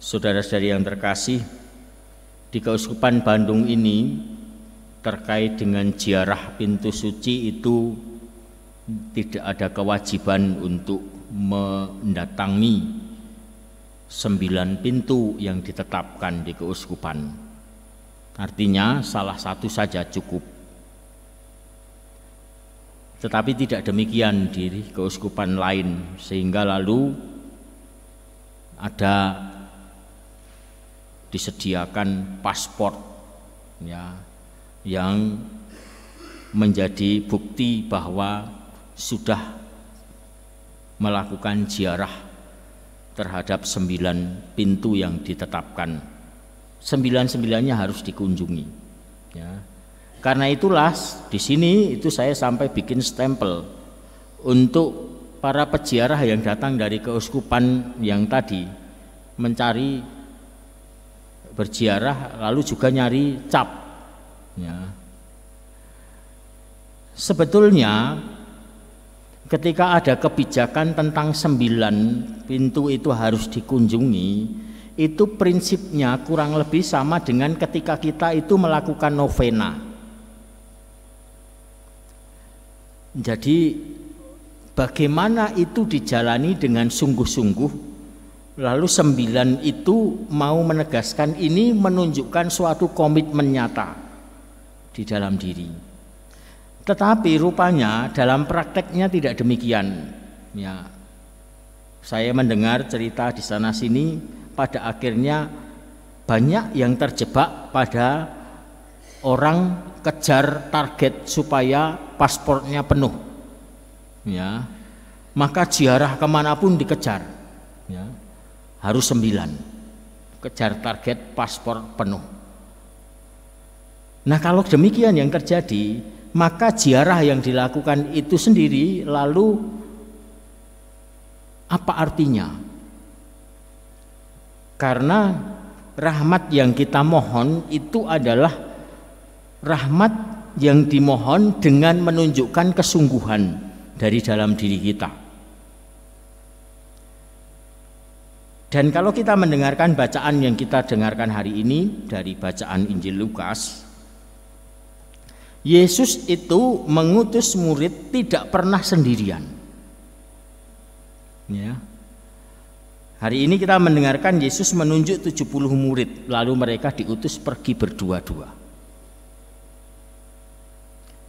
Saudara-saudari yang terkasih, di Keuskupan Bandung ini terkait dengan ziarah pintu suci itu tidak ada kewajiban untuk mendatangi 9 pintu yang ditetapkan di keuskupan. Artinya salah satu saja cukup. Tetapi tidak demikian di keuskupan lain, sehingga lalu ada disediakan paspor ya, yang menjadi bukti bahwa sudah melakukan ziarah terhadap 9 pintu yang ditetapkan. 9-9-nya harus dikunjungi ya. Karena itulah di sini itu saya sampai bikin stempel untuk para peziarah yang datang dari keuskupan yang tadi mencari berziarah lalu juga nyari cap ya. Sebetulnya ketika ada kebijakan tentang 9 pintu itu harus dikunjungi, itu prinsipnya kurang lebih sama dengan ketika kita itu melakukan novena. Jadi bagaimana itu dijalani dengan sungguh-sungguh, lalu 9 itu mau menegaskan ini menunjukkan suatu komitmen nyata di dalam diri. Tetapi rupanya dalam prakteknya tidak demikian ya. Saya mendengar cerita di sana sini, pada akhirnya banyak yang terjebak pada orang kejar target supaya paspornya penuh ya. Maka ziarah kemanapun dikejar ya. Harus 9, kejar target paspor penuh. Nah kalau demikian yang terjadi, maka ziarah yang dilakukan itu sendiri lalu apa artinya? Karena rahmat yang kita mohon itu adalah rahmat yang dimohon dengan menunjukkan kesungguhan dari dalam diri kita. Dan kalau kita mendengarkan bacaan yang kita dengarkan hari ini dari bacaan Injil Lukas, Yesus itu mengutus murid tidak pernah sendirian ya. Hari ini kita mendengarkan Yesus menunjuk 70 murid, lalu mereka diutus pergi berdua-dua.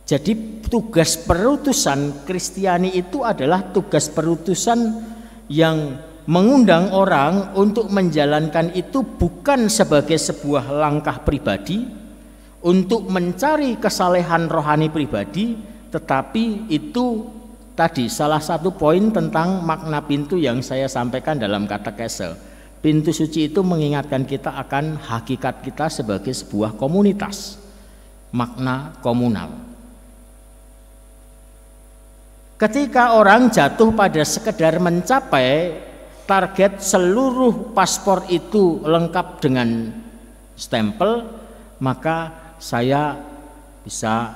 Jadi tugas perutusan Kristiani itu adalah tugas perutusan yang mengundang orang untuk menjalankan itu bukan sebagai sebuah langkah pribadi untuk mencari kesalehan rohani pribadi, tetapi itu tadi salah satu poin tentang makna pintu yang saya sampaikan dalam katekese. Pintu suci itu mengingatkan kita akan hakikat kita sebagai sebuah komunitas, makna komunal. Ketika orang jatuh pada sekedar mencapai target seluruh paspor itu lengkap dengan stempel, maka saya bisa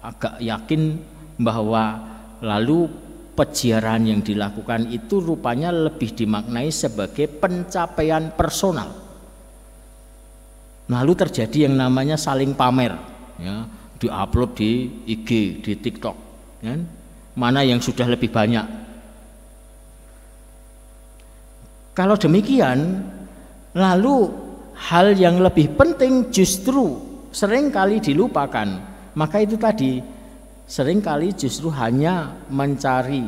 agak yakin bahwa lalu peziarahan yang dilakukan itu rupanya lebih dimaknai sebagai pencapaian personal. Lalu terjadi yang namanya saling pamer ya, diupload di IG, di TikTok ya. Mana yang sudah lebih banyak. Kalau demikian, lalu hal yang lebih penting justru seringkali dilupakan. Maka itu tadi, seringkali justru hanya mencari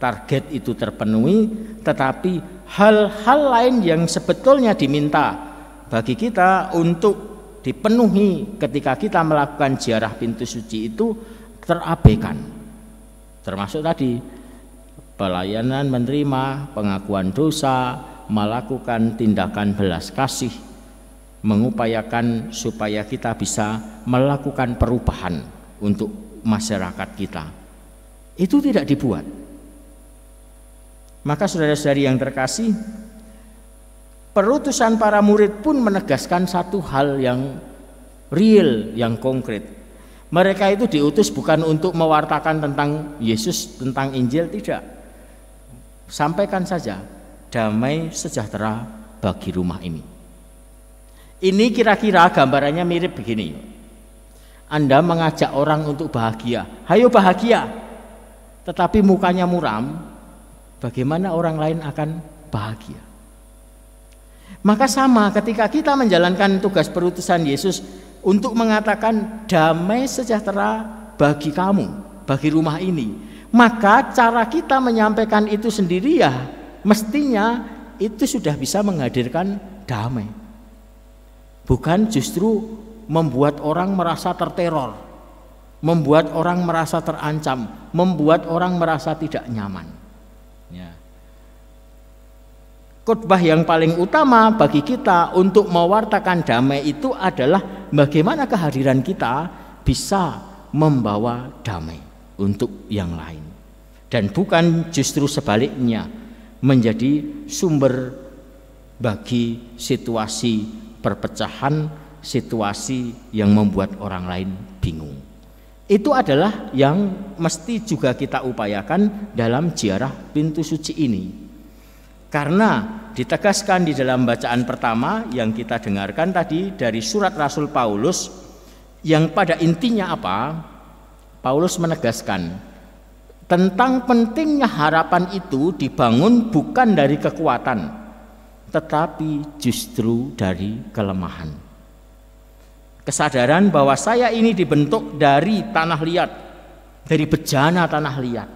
target itu terpenuhi, tetapi hal-hal lain yang sebetulnya diminta bagi kita untuk dipenuhi ketika kita melakukan ziarah pintu suci itu terabaikan. Termasuk tadi pelayanan menerima, pengakuan dosa, melakukan tindakan belas kasih, mengupayakan supaya kita bisa melakukan perubahan untuk masyarakat kita. Itu tidak dibuat. Maka saudara-saudari yang terkasih, perutusan para murid pun menegaskan satu hal yang real, yang konkret. Mereka itu diutus bukan untuk mewartakan tentang Yesus, tentang Injil, tidak. Sampaikan saja damai sejahtera bagi rumah ini. Ini kira-kira gambarannya mirip begini. Anda mengajak orang untuk bahagia, hayo bahagia, tetapi mukanya muram, bagaimana orang lain akan bahagia? Maka sama ketika kita menjalankan tugas perutusan Yesus untuk mengatakan damai sejahtera bagi kamu, bagi rumah ini, maka cara kita menyampaikan itu sendiri ya mestinya itu sudah bisa menghadirkan damai, bukan justru membuat orang merasa terteror, membuat orang merasa terancam, membuat orang merasa tidak nyaman. Ya. Khotbah yang paling utama bagi kita untuk mewartakan damai itu adalah bagaimana kehadiran kita bisa membawa damai untuk yang lain, dan bukan justru sebaliknya menjadi sumber bagi situasi perpecahan, situasi yang membuat orang lain bingung. Itu adalah yang mesti juga kita upayakan dalam ziarah pintu suci ini. Karena ditegaskan di dalam bacaan pertama yang kita dengarkan tadi dari surat Rasul Paulus, yang pada intinya apa? Paulus menegaskan tentang pentingnya harapan itu dibangun bukan dari kekuatan, tetapi justru dari kelemahan. Kesadaran bahwa saya ini dibentuk dari tanah liat, dari bejana tanah liat.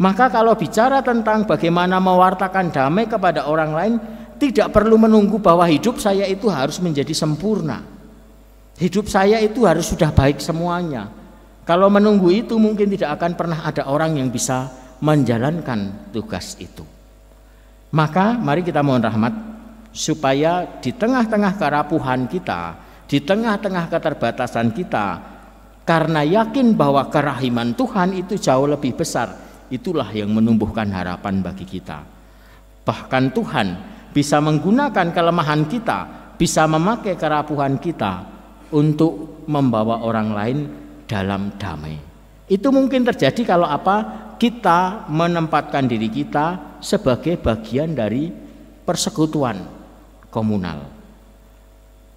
Maka kalau bicara tentang bagaimana mewartakan damai kepada orang lain, tidak perlu menunggu bahwa hidup saya itu harus menjadi sempurna. Hidup saya itu harus sudah baik semuanya. Kalau menunggu itu mungkin tidak akan pernah ada orang yang bisa menjalankan tugas itu. Maka mari kita mohon rahmat supaya di tengah-tengah kerapuhan kita, di tengah-tengah keterbatasan kita, karena yakin bahwa kerahiman Tuhan itu jauh lebih besar, itulah yang menumbuhkan harapan bagi kita. Bahkan Tuhan bisa menggunakan kelemahan kita, bisa memakai kerapuhan kita untuk membawa orang lain dalam damai. Itu mungkin terjadi kalau apa? Kita menempatkan diri kita sebagai bagian dari persekutuan komunal.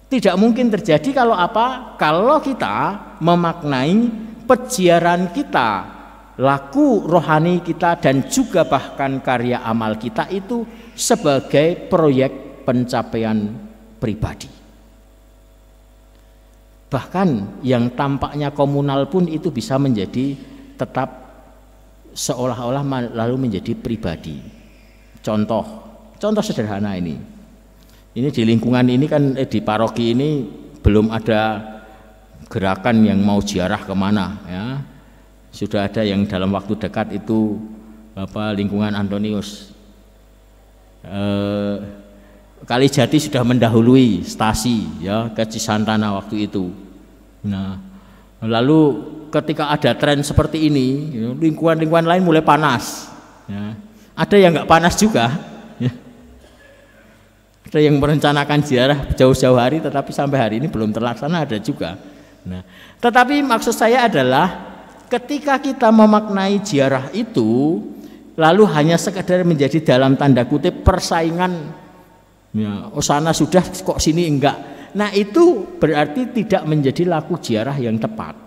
Tidak mungkin terjadi kalau apa? Kalau kita memaknai peziaran kita, laku rohani kita, dan juga bahkan karya amal kita itu sebagai proyek pencapaian pribadi. Bahkan yang tampaknya komunal pun itu bisa menjadi tetap seolah-olah lalu menjadi pribadi. Contoh sederhana ini di lingkungan ini kan di paroki ini belum ada gerakan yang mau ziarah kemana ya. Sudah ada yang dalam waktu dekat itu lingkungan Antonius. Kalijati sudah mendahului stasi ya ke Cisantana waktu itu. Nah, lalu ketika ada tren seperti ini, lingkungan-lingkungan lain mulai panas. Ya. Ada yang nggak panas juga. Ya. Ada yang merencanakan ziarah jauh-jauh hari, tetapi sampai hari ini belum terlaksana, ada juga. Nah, tetapi maksud saya adalah ketika kita memaknai ziarah itu, lalu hanya sekedar menjadi dalam tanda kutip persaingan, ya, oh sana sudah kok sini enggak. Nah itu berarti tidak menjadi laku ziarah yang tepat.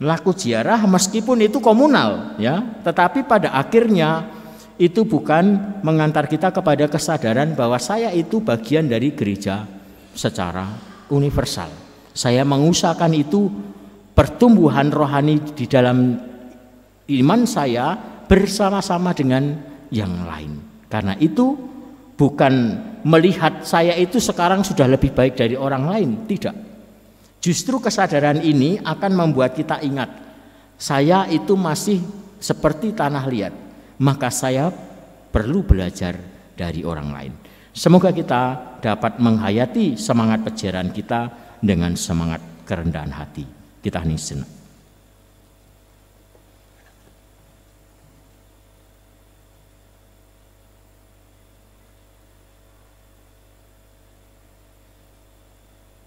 Laku ziarah meskipun itu komunal, ya, tetapi pada akhirnya itu bukan mengantar kita kepada kesadaran bahwa saya itu bagian dari gereja secara universal. Saya mengusahakan itu pertumbuhan rohani di dalam iman saya bersama-sama dengan yang lain. Karena itu bukan melihat saya itu sekarang sudah lebih baik dari orang lain, tidak. Justru kesadaran ini akan membuat kita ingat, saya itu masih seperti tanah liat, maka saya perlu belajar dari orang lain. Semoga kita dapat menghayati semangat peziarahan kita dengan semangat kerendahan hati. Kita hening sejenak.